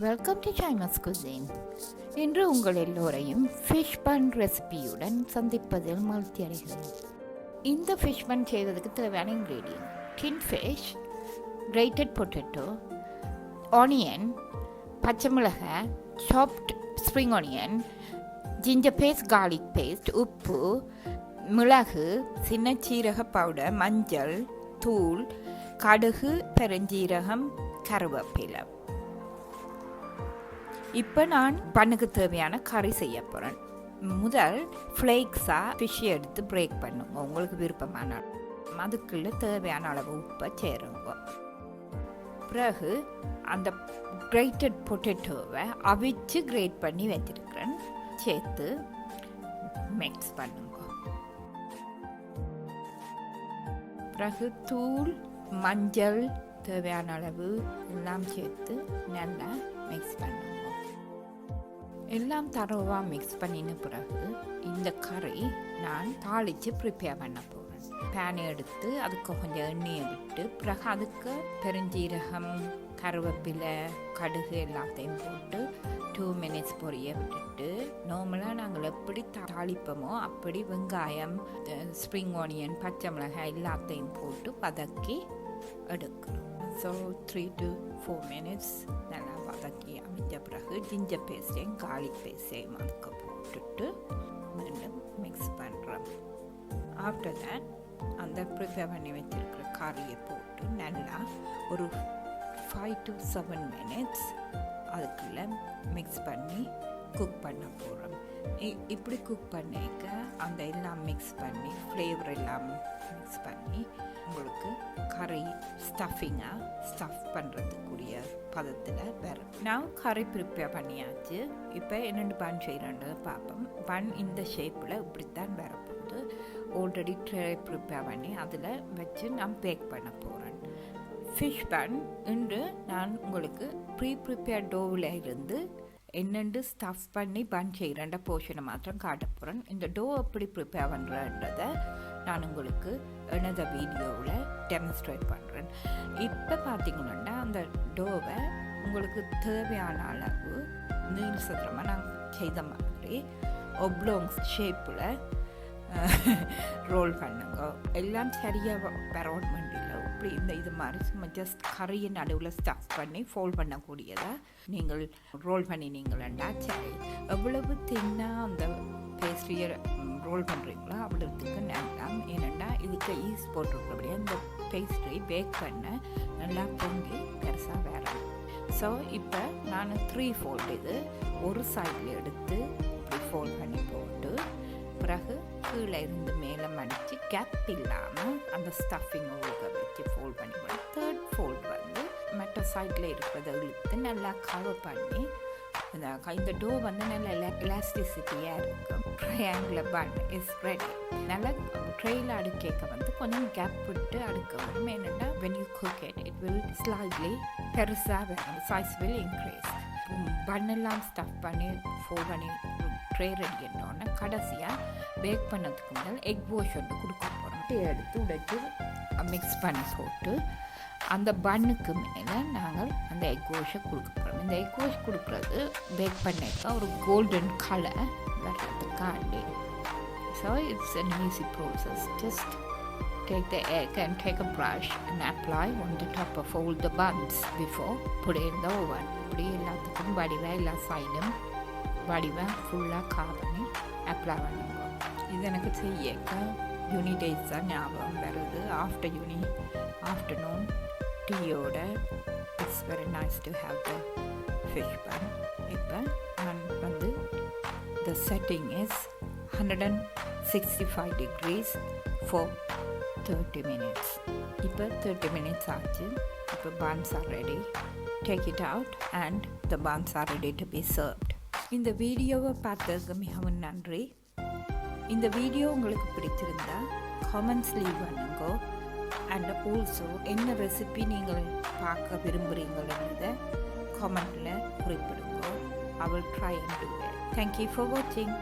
Welcome to Chinese cuisine. இன்று உங்கள் எல்லோரையும் ஃபிஷ் பன் ரெசிபியுடன் சந்திப்பதில் மகிழ்ச்சி அடைகிறேன். இந்த ஃபிஷ் பன் செய்வதற்கு தேவையான ingredient: tin fish, grated potato, onion, பச்சை மிளகாய், chopped spring onion, ginger paste, garlic paste, உப்பு, மிளகு, சின்ன சீரக பவுடர், மஞ்சள் தூள், கடுகு, பெருஞ்சீரகம், கருவேப்பிலை. இப்போ நான் பண்ணுக்கு தேவையான கறி செய்ய போகிறேன். முதல் ஃப்ளேக்ஸாக ஃபிஷ்ஷை எடுத்து பிரேக் பண்ணுங்க, உங்களுக்கு விருப்பமான அதுக்குள்ள தேவையான அளவு உப்பை சேருங்க. பிறகு அந்த கிரேட்டட் பொட்டேட்டோவை அவிச்சு கிரேட் பண்ணி வச்சிருக்கிறேன், சேர்த்து மிக்ஸ் பண்ணுங்க. பிறகு தூள், மஞ்சள், தேவையான அளவு எல்லாம் சேர்த்து நல்லா மிக்ஸ் பண்ணுங்க. எல்லாம் தரவாக மிக்ஸ் பண்ணின பிறகு இந்த கறி நான் தாளித்து ப்ரிப்பேர் பண்ண போகிறேன். பேனை எடுத்து அதுக்கு கொஞ்சம் எண்ணெயை விட்டு பிறகு அதுக்கு பெருஞ்சீரகம், கருவேப்பிலை, கடுகு எல்லாத்தையும் போட்டு 2 minutes பொரிய விட்டுட்டு, நார்மலாக நாங்கள் எப்படி தாளிப்போமோ அப்படி வெங்காயம், ஸ்ப்ரிங் ஆனியன், பச்சை மிளகாய் எல்லாத்தையும் போட்டு வதக்கி எடுக்கணும். ஸோ 3 to 4 minutes நல்லா வதக்கி அமைஞ்ச பிறகு ஜிஞ்சர் பேஸ்ட்டையும் கார்லிக் பேஸ்ட்டையும் அதுக்கு போட்டுட்டு மீண்டும் மிக்ஸ் பண்ணுறோம். ஆஃப்டர் தேட் அந்த ப்ரிப்பேர் பண்ணி வச்சிருக்கிற கறியை போட்டு நல்லா ஒரு 5 to 7 minutes அதுக்குள்ளே மிக்ஸ் பண்ணி குக் பண்ண போகிறோம். இப்படி குக் பண்ணிக்க அந்த எல்லாம் மிக்ஸ் பண்ணி ஃப்ளேவர் எல்லாம் மிக்ஸ் பண்ணி உங்களுக்கு கறி ஸ்டஃப் பண்ணுறதுக்குரிய பதத்தில் வரும். நான் கறி ப்ரிப்பேர் பண்ணியாச்சு. இப்போ என்னென்னு பன் செய்கிறேன்னு பார்ப்போம். பன் இந்த ஷேப்பில் இப்படித்தான் வரப்போகுது. ஆல்ரெடி ட்ரை ப்ரிப்பேர் பண்ணி அதில் வச்சு நான் பேக் பண்ண போகிறேன். ஃபிஷ் பன் இன்று நான் உங்களுக்கு ப்ரிப்பேர் டோவில் இருந்து என்னென்று ஸ்டஃப் பண்ணி பன் செய்கிறேன்ற போர்ஷனை மாத்திரம் காட்ட போகிறேன். இந்த டோ எப்படி ப்ரிப்பேர் பண்ணுறன்றதை நான் உங்களுக்கு எனது வீடியோவில் டெமான்ஸ்ட்ரேட் பண்ணுறேன். இப்போ பார்த்தீங்கன்னா அந்த டோவை உங்களுக்கு தேவையான அளவு நீள் சதுரமாக நான் செய்த மாதிரி ஒப்ளோங் ஷேப்பில் ரோல் பண்ணுங்க. எல்லாம் சரியாக வரணும் இல்லை, இப்படி இது மாதிரி சும்மா ஜஸ்ட் கறியின் நடுவில் ஸ்டஃப் பண்ணி ஃபோல்ட் பண்ணக்கூடியதை நீங்கள் ரோல் பண்ணினீங்களா சரி. எவ்வளவு தின்னாக அந்த பேஸ்ட்ரியை ரோல் பண்ணுறீங்களோ அவ்வளோத்துக்கு நேரம். ஏன்னா இதுக்கு ஈஸ்ட் போட்டிருக்கிறபடியே இந்த பேஸ்ட்ரி பேக் பண்ண நல்லா பொங்கி பெருசாக வேறாம். ஸோ இப்போ நான் 3 fold இது ஒரு சைடில் எடுத்து இப்படி ஃபோல்ட் பண்ணி போட்டு பிறகு கீழே இருந்து மேலே மடித்து கேப் இல்லாமல் அந்த ஸ்டஃபிங் ஊக வச்சு ஃபோல்ட் பண்ணி போட்டு 3rd fold வந்து மற்ற சைடில் இருக்கிறத இழுத்து நல்லா கவர் பண்ணி இந்த டோ வந்து நல்ல எலாஸ்டிசிட்டியாக இருக்கும். Triangular bun is ready. நல்லா ட்ரெயில் அடுக்க வந்து கொஞ்சம் கேப் விட்டு அடுக்க வரும். என்னென்னா when you cook it will slightly பெருசாக வரும், சைஸ் will increase. பன்னெல்லாம் ஸ்டஃப் பண்ணி ஃபோல்ட் பண்ணி ட்ரே ரெடி என்னோன்னா கடைசியாக பேக் பண்ணதுக்கு முதல் எக் வாஷ் ஒன்று கொடுக்க போகிறோம். எடுத்து உடைச்சி மிக்ஸ் பண்ணி போட்டு அந்த பன்னுக்கு மேலே நாங்கள் அந்த எக் வாஷை கொடுக்க போகிறோம். இந்த எக் வாஷ் கொடுக்குறது பேக் பண்ணிக்க ஒரு கோல்டன் கலர் வர்றதுக்காண்டி. So it's an easy process. Just take the egg and take a brush and apply on the top of all the buns before putting in the oven. இப்படி எல்லாத்துக்கும் வடிவாக எல்லா சைடும் வடிவாக ஃபுல்லாக காரணி அப்ளை பண்ணுங்க. இது எனக்கு செய்யக்க யூனி டேஸ் தான் ஞாபகம் வருது. ஆஃப்டர்நூன் டீயோட it's very nice to have the fish bun. இப்போ நான் வந்து the setting is 165 degrees for 30 minutes. இப்போ 30 minutes ஆச்சு. இப்போ buns are ready. Take it out and the buns are ready to be served. இந்த வீடியோவை பார்த்ததுக்கு மிகவும் நன்றி. இந்த வீடியோ உங்களுக்கு பிடிச்சிருந்தா கமெண்ட்ஸ் லீவ் பண்ணுங்க. அண்ட் ஆல்சோ என்ன ரெசிபி நீங்கள் பார்க்க விரும்புகிறீங்களன்றதை கமெண்டில் குறிப்பிடுங்க. I will try and do it. Thank you for watching.